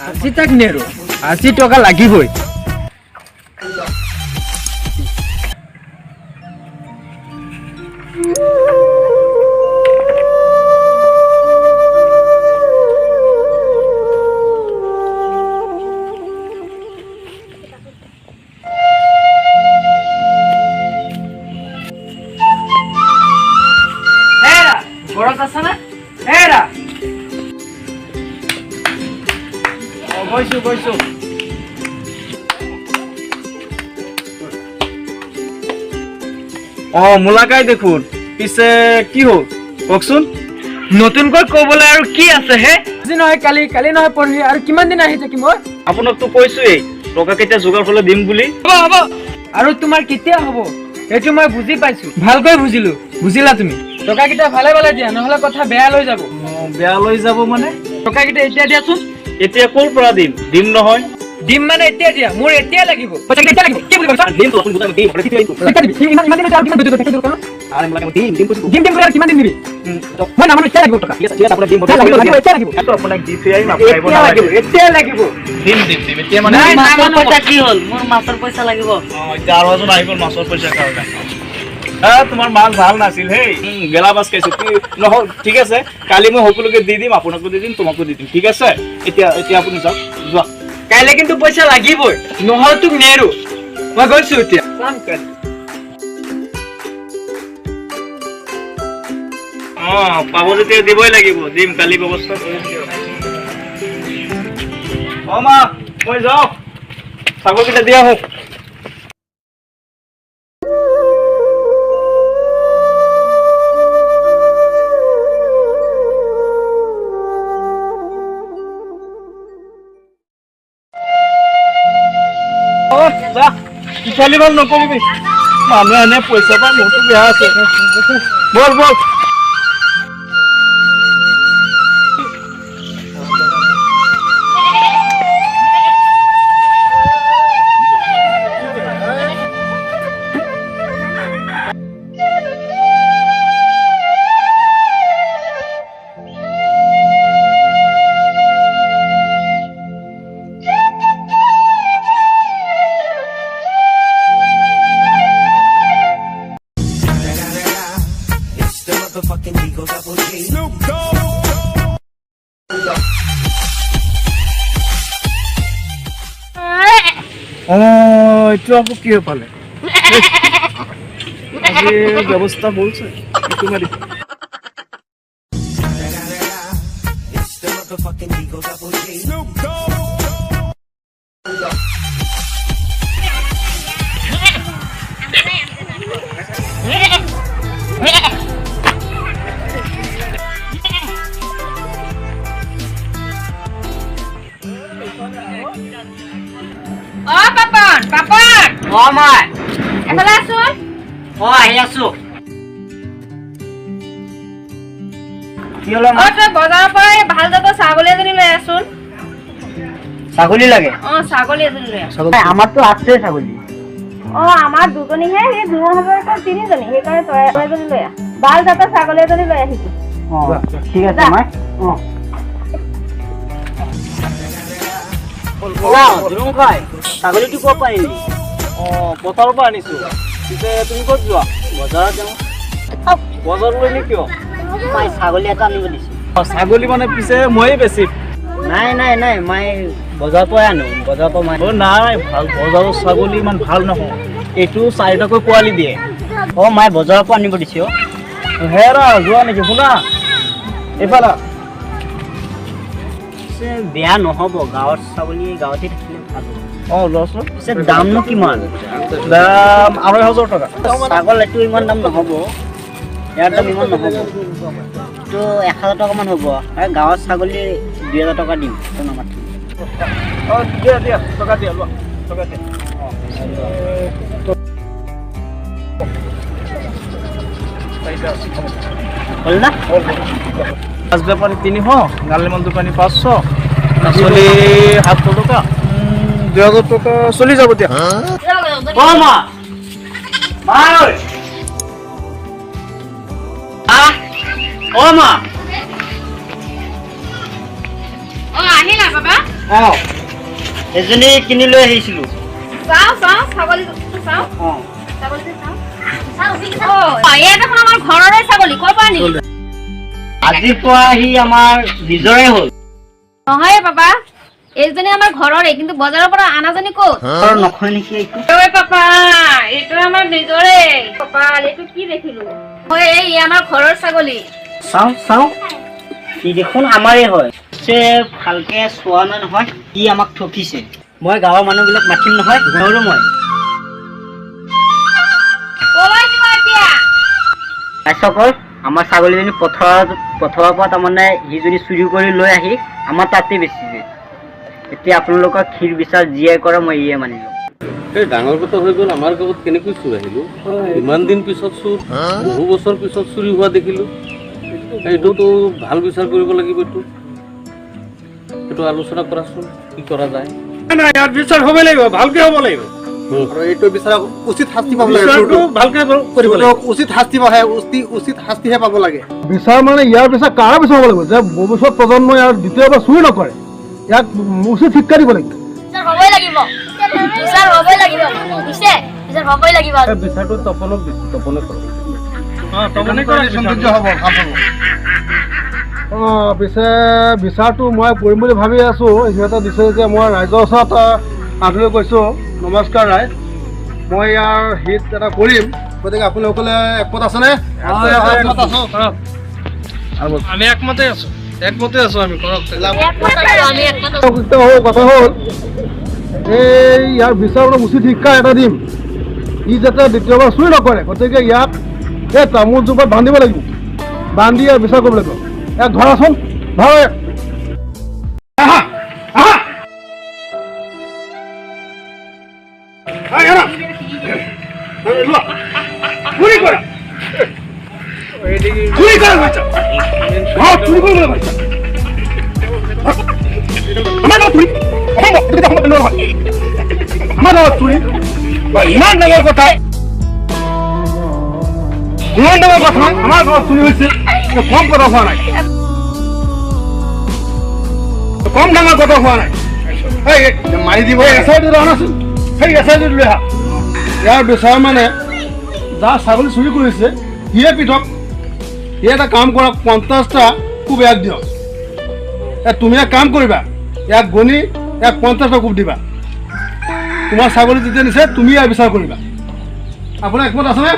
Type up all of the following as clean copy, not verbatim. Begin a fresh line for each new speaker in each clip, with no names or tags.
আজি তাক নেৰো, আজি টকা লাগিবই। ঘৰত আছা না? হেৰা গৈছো।
মোলাকাই দেখোন, পিছে কি হ'ল কওকচোন।
নতুনকৈ ক'বলৈ আৰু কি আছে হে? আজি নহয় কালি, কালি নহয় পৰহি, আৰু কিমান দিন আহি থাকিম মই?
আপোনাকতো কৈছোৱেই টকা কেতিয়া যোগাৰ হ'লে দিম বুলি।
হ'ব আৰু তোমাৰ কেতিয়া হ'ব সেইটো মই বুজি পাইছো, ভালকৈ বুজিলো। বুজিলা তুমি? টকা কেইটা ভালে ভালে দিয়া, নহ'লে কথা বেয়া লৈ যাব।
বেয়া লৈ যাব মানে?
টকা কেইটা এতিয়া দিয়াচোন।
এতিয়া ক'ৰ পৰা দিম নহয়।
দিম মানে এতিয়া দিয়া, মোৰ এতিয়া লাগিব। পইচা কেইটা লাগিব? কি বুলি কৈছা? দিম আপুনি বুজাই দিম। কেতিয়া দিবি? ইমান দিন আৰু কিমান বুজি থাকিব দিম আৰু কিমান দিন দিবি? মই নামানো, এতিয়া লাগিব টকা। ঠিক আছে আপোনাক দিম। এতিয়া লাগিব।
আপোনাক দি থৈ আহিম, এতিয়া লাগিব। দিম এতিয়া মানে
মাছৰ পইচা কি হ'ল? মোৰ মাছৰ পইচা লাগিব।
এতিয়া আৰু এজন আহিব মাছৰ পইচা কাৰণে। তোমাৰ মাছ ভাল নাছিল হেই, গেলা মাছ খাইছো। নহয় ঠিক আছে, কালি মই সকলোকে দি দিম, আপোনাকো দি দিম, তোমাকো দি দিম। ঠিক আছে, এতিয়া আপুনি যাওক, যোৱা।
কাইলৈ কিন্তু পইচা লাগিবই, নহ'লে তোক নেৰো। মই গৈছো এতিয়া।
পাব যেতিয়া দিবই লাগিব, দিম কালি ব্যৱস্থা কৰিম দিয়ক। মা মই যাওঁ, ছাগলকেইটা দিয়া হওক। ছোৱালী ভাল নকৰিবি, মানুহে এনে পইচা পায়, মোৰতো বেয়া আছে। বল এইটো আকৌ কি পালে? আজি ব্যৱস্থা বলছে
মই এফালে আছো। আহি আছো। তই বজাৰৰ পৰা ভাল জাতৰ ছাগলী এজনী লৈ আছোন।
ছাগলী লাগে?
ছাগলী এজনী লৈ আছো।
আমাৰতো আছে ছাগলী।
আমাৰ দুজনীহে, সেই দুজন হ'ব তিনিজনী, সেইকাৰণে তই এজনী লৈ আহ। ভাল জাতৰ ছাগলী এজনী লৈ আহিছো।
ঠিক আছে মই ছাগলীটো ক'ৰ পৰা আনিলি? পথাৰৰ পৰা আনিছো। পিছে তুমি ক'ত যোৱা? বজাৰত যাওঁ। বজাৰ কৰিলি কিয়?
মই ছাগলী এটা আনিব দিছো।
ছাগলী মানে পিছে ময়ে বেছি।
নাই মই বজাৰৰ পৰাই আনো। বজাৰৰ পৰা
নাই, ভাল বজাৰৰ ছাগলী ইমান ভাল নহয়। এইটো 4টাকৈ পোৱালি দিয়ে।
মই বজাৰৰ পৰা আনিব দিছো।
হেৰা যোৱা নেকি? শুনা এইফালে।
বেয়া নহ'ব, গাঁৱৰ ছাগলী গাঁৱতে থাকিলে ভাল হ'ব।
লচোন।
পিছে দামনো কিমান?
দাম 2,500 টকা।
ছাগল এইটো ইমান দাম নহ'ব, ইয়াৰ দাম ইমান নহ'ব। এইটো 1,000 টকামান হ'ব। আৰু গাঁৱৰ ছাগলী 2,000 টকা দিম।
দিয়া টকা দিয়া, লোৱা টকা দিয়া।
হ'ল না?
মাছ বেপাৰী 300, গালিমান দোকানী 500, পাচলি 700 টকা, 2,000 টকা চলি যাব দিয়া।
আহিলা বাবা? এজনী কিনি লৈ আহিছিলোঁ।
চাওঁ ছাগলীটো চাওঁ
অঁ
ছাগলীটো চাওঁ এয়া দেখোন আমাৰ ঘৰৰে ছাগলী ক'ৰ পৰা আনিলি
আজিৰ পৰা সি আমাৰ নিজৰে হ'ল।
নহয় পাপা এইজনী আমাৰ ঘৰৰে কিন্তু বজাৰৰ পৰা আনাজনী ক'ত
ঘৰৰ নখয় নেকি এইটো?
ঐ পাপা এইটো আমাৰ নিজৰে পাপা এইটো কি দেখিলো এই আমাৰ ঘৰৰ ছাগলী
চাওঁ সি দেখোন আমাৰে হয়। পিছে ভালকে চোৱা নাই নহয়, সি আমাক ঠকিছে। মই গাঁৱৰ মানুহবিলাক মাতিম নহয়, ঘৰৰো মই
ক'লৈ যোৱা এতিয়া
আইসকল আমাৰ ছাগলীজনী পথাৰৰ পৰা তাৰমানে সি যদি চুৰি কৰি লৈ আহি আমাৰ তাতে বেচিছে। এতিয়া আপোনালোকক ক্ষীৰ বিচাৰ যিয়ে কৰে মই ইয়ে মানিলোঁ।
এই ডাঙৰ কথা হৈ গ'ল, আমাৰ গাঁৱত কেনেকৈ চুৰ আহিলোঁ? ইমান দিন পিছত চুৰ, বহু বছৰ পিছত চুৰি হোৱা দেখিলোঁ। এইটোতো ভাল বিচাৰ কৰিব লাগিব। এইটো আলোচনা কৰাচোন, কি কৰা যায়।
নাই ইয়াত বিচাৰ হ'ব লাগিব, ভালকে হ'ব লাগিব।
আৰু এইটো বিচাৰ উচিত শাস্তি পাব লাগে।
বিচাৰটো ভালকে কৰিব লাগিব।
উচিত শাস্তি পাহে উচিত শাস্তিহে পাব লাগে।
বিচাৰ মানে ইয়াৰ বিচাৰ কাৰ বিচাৰ হ'ব লাগিব যে ভৱিষ্যত প্ৰজন্মই ইয়াৰ দ্বিতীয়বাৰ চুৰি নকৰে। ইয়াক উচিত শিক্ষা দিব লাগিব।
বিচাৰ হ'বই লাগিব বিচাৰ হ'বই লাগিব
বিচাৰটো তপনে কৰক।
সৌন্দৰ্য হ'ব, ভাল হ'ব।
পিছে বিচাৰটো মই কৰিম বুলি ভাবি আছোঁ। সিহঁতে দিছে যে মই ৰাইজৰ ওচৰত আদৰি কৈছোঁ, নমস্কাৰ ৰাইজ, মই ইয়াৰ হিত এটা কৰিম। গতিকে আপোনালোকলে একমত আছেনে?
আমি একমতে আছো আমি কৰক।
কথা হ'ল এই ইয়াৰ বিচাৰ উচিত শিক্ষা এটা দিম। ই যাতে দ্বিতীয়বাৰ চুৰি নকৰে, গতিকে ইয়াক এই তামোল জোপাত বান্ধিব লাগিব। বান্ধি ইয়াৰ বিচাৰ কৰিব লাগিব। ইয়াক ধৰাচোন, ধৰে ইমান ডাঙৰ কথা, আমাৰ ঘৰত চুৰি হৈছে, কম কথা হোৱা নাই, কম ডাঙৰ কথা হোৱা নাই।
মাৰি দিব।
এছাইটো আনাচোন, সেই এছাইটো লৈ আহা। ইয়াৰ বিচাৰ মানে যাৰ ছাগলী চুৰি কৰিছে সিয়ে পৃথক। সি এটা কাম কৰক, 50টা কোব ইয়াক দিয়ক। তুমি এক কাম কৰিবা, ইয়াক গণি ইয়াক 50টা কোব দিবা। তোমাৰ ছাগলী যেতিয়া নিছে তুমি ইয়াৰ বিচাৰ কৰিবা। আপোনাৰ একমত আছেনে?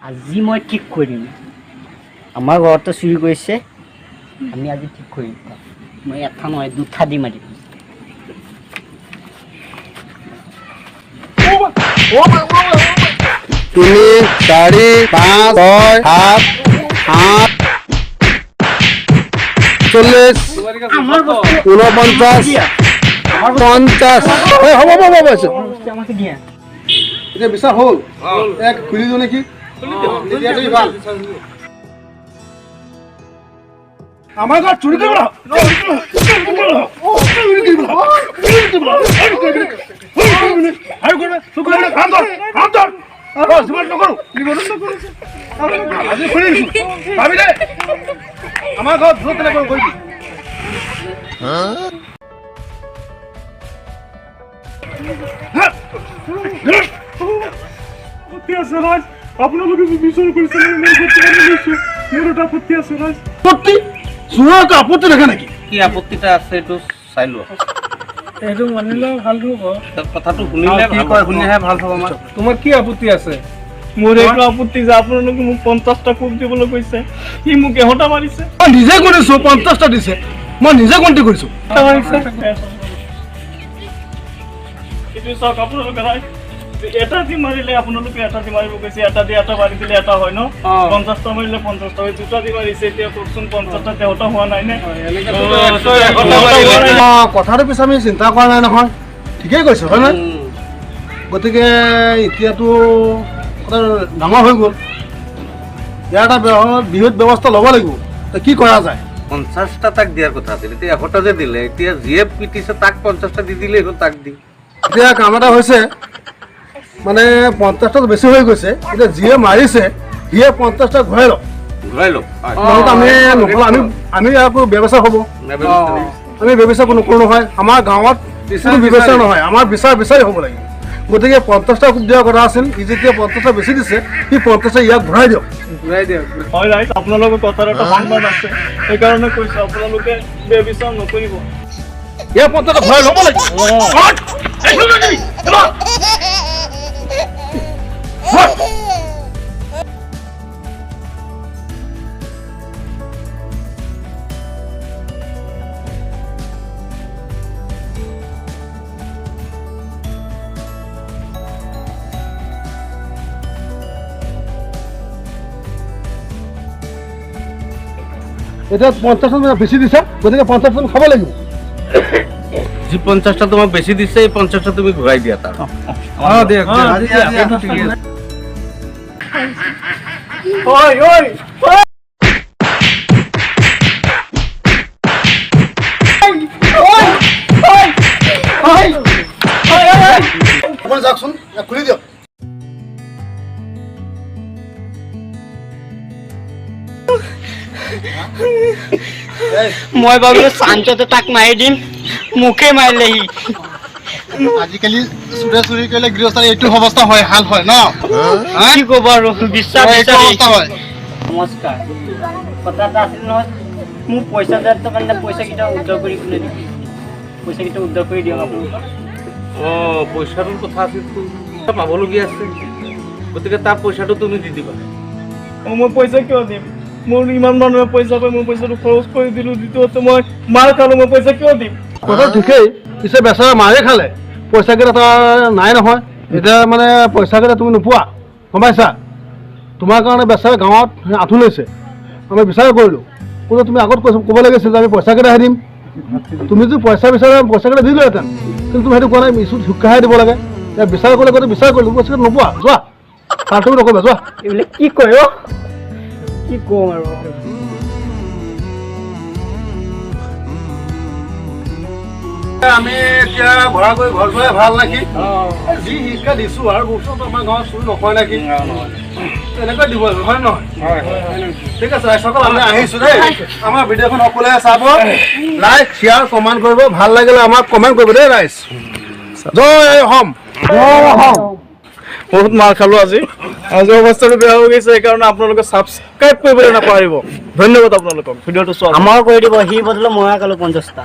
আজি মই ঠিক কৰিম। আমাৰ ঘৰতে চুৰি কৰিছে, আমি আজি ঠিক কৰিম। মই এটা নহয় দুটা দি মাৰিম।
3, 4, 5, 6, 7, 8, 40, 49, 50। হ'ব
আমাকে দিয়া
এতিয়া বিচাৰ হ'ল, এক খুলি দিওঁ নেকি? দিয়াটোৱেই ভাল। আমাৰ ঘৰত চুৰি কৰিব আমাৰ ঘৰত তেনেকৈ কৰিবি। আপোনালোকে বিচাৰ কৰিছে মোৰ এটা আপত্তি আছে ৰাইজ। আপত্তি? চোৰৰ একো আপত্তি দেখা নেকি?
কি আপত্তিটা আছে এইটো চাই লোৱা।
এইটো মানিলে ভাল হ'ব।
কথাটো শুনিলে কি কয় শুনিলেহে ভাল হ'ব। আমাৰ
তোমাৰ কি আপত্তি আছে?
মোৰ এইটো আপত্তি যে আপোনালোকে মোক 50টা কোব দিবলৈ কৈছে, সি মোক এহতা মাৰিছে।
মই নিজে কৰিছো, 50টা দিছে, মই নিজে গন্তি কৰিছো।
এইটো চাওক আপোনালোকে ৰাইজ, এটা দি মাৰিলে আপোনালোকে এটা দি মাৰিব কৈছে, এটা দি এটা মাৰি দিলে এটা হয় ন? 50টা মাৰিলে 50টা হয়, দুটা দি মাৰিছে। এতিয়া কওকচোন 50টা তেহতা হোৱা নাই নে?
কথাটো পিছে আমি চিন্তা কৰা নাই নহয়, ঠিকেই কৈছে হয় নাই? গতিকে এতিয়াতো কথা ডাঙৰ হৈ গ'ল, ইয়াৰ এটা বৃহৎ ব্যৱস্থা ল'ব লাগিব। কি কৰা যায়?
50টা তাক দিয়াৰ কথা আছিল, এতিয়া 100টা যে দিলে, এতিয়া যিয়ে পিটিছে তাক 50টা দি দিলেই হ'ল, তাক দি।
এতিয়া কাম এটা হৈছে, মানে 50টা বেছি হৈ গৈছে। এতিয়া যিয়ে মাৰিছে সিয়ে 50টা ঘূৰাই লওক।
ঘূৰাই লওক
নহ'লে আমি নকৰোঁ, আমি আকৌ ব্যৱস্থা হ'ব। আমি ব্যৱস্থা নকৰোঁ নহয়, আমাৰ গাঁৱত কোনো ব্যৱস্থা নহয়, আমাৰ বিচাৰি হ'ব লাগিব। গতিকে 50টা কোপ দিয়াৰ কথা আছিল, ই যেতিয়া 50টা বেছি দিছে সি 50টা ইয়াক ঘূৰাই দিয়ক।
হয় ৰাইট, আপোনালোকৰ কথাৰ এটা সন্মান আছে, সেইকাৰণে কৈছোঁ আপোনালোকে বেবিচাৰ নকৰিব।
ইয়াৰ 50টা ঘূৰাই ল'ব লাগিব। এতিয়া 50টা বেছি দিছা, গতিকে 50টা খাব লাগিব।
যি 50টা তোমাক বেছি দিছে এই 50টা তুমি ঘূৰাই দিয়া তাৰ
অকণ যাওকচোন, খুলি দিয়ক।
মই ভাবিলো চাঞ্চতে তাক মাৰি দিম, মুখে মাৰিলেহি।
আজিকালি চুৰি কৰিলে গৃহস্থৰ এইটো অৱস্থা হয়, হাল হয় ন?
কি ক'ব আৰু বিশ্বাস
এইটো অৱস্থা হয়।
নমস্কাৰ, কথা এটা আছিল নহয়, মোক পইচা দিয়াৰ কাৰণে পইচাকেইটা উদ্ধাৰ কৰি কোনে দিম, পইচাকেইটা উদ্ধাৰ কৰি দিয়ক আপোনালোকক।
অঁ পইচাটোৰ কথা আছিল পাবলগীয়া আছে, গতিকে তাৰ পইচাটো তুমি দি দিবা।
মই পইচা কিয় দিম? মোৰ ইমান মানুহে পইচা পাই, মই পইচাটো খৰচ কৰি দিলোঁ, দ্বিতীয়তে মই মাৰ খালোঁ, মই পইচা কিয় দিম?
কথা ঠিকেই, পিছে বেচাৰা মাৰে খালে, পইচাকেইটা তাৰ নাই নহয়। এতিয়া মানে পইচাকেইটা তুমি নোপোৱা, গম পাইছা? তোমাৰ কাৰণে বেচাৰা গাঁৱত আঁঠু লৈছে, আমি বিচাৰ কৰিলোঁ। কিন্তু তুমি আগত ক'ব লাগিছিল যে আমি পইচাকেইটাহে দিম। তুমি যদি পইচা বিচাৰা পইচাকেইটা দিলোহেঁতেন, কিন্তু তুমি সেইটো কোৱা নাই, ইছ্যুত শিক্ষাহে দিব লাগে। এতিয়া বিচাৰ কৰিলে গ'লে বিচাৰ কৰিলোঁ, পইচাকেইটা নোপোৱা, যোৱা তাৰ তুমি নকৰিবা, যোৱা।
এইবিলাক কি কয় অ', কি ক'ম আৰু।
আমি এতিয়া ভৰা কৰি ঘৰ যোৱাই ভাল নেকি? যি শিক্ষা দিছোঁ আৰু বস্তুটো আমাৰ গাঁৱত চুৰি নকৰে নেকি? তেনেকৈ দিব লাগিব, হয় নহয়? ঠিক আছে ৰাইজসকল, আমি আহিছোঁ দেই। আমাৰ ভিডিঅ'খন সকলোৱে চাব, লাইক শ্বেয়াৰ কমেণ্ট কৰিব, ভাল লাগিলে আমাক কমেণ্ট কৰিব দেই ৰাইজ। জয় অসম।
বহুত মাৰ খালোঁ আজি অৱস্থাটো বেয়া হৈ গৈছে, সেইকাৰণে আপোনালোকে ছাবস্ক্ৰাইব কৰিবলৈ নাপাহৰিব। ধন্যবাদ আপোনালোকক, ভিডিঅ'টো চোৱা।
আমাৰো কৰি দিব, সি বদলে ময়ে কালো 50টা।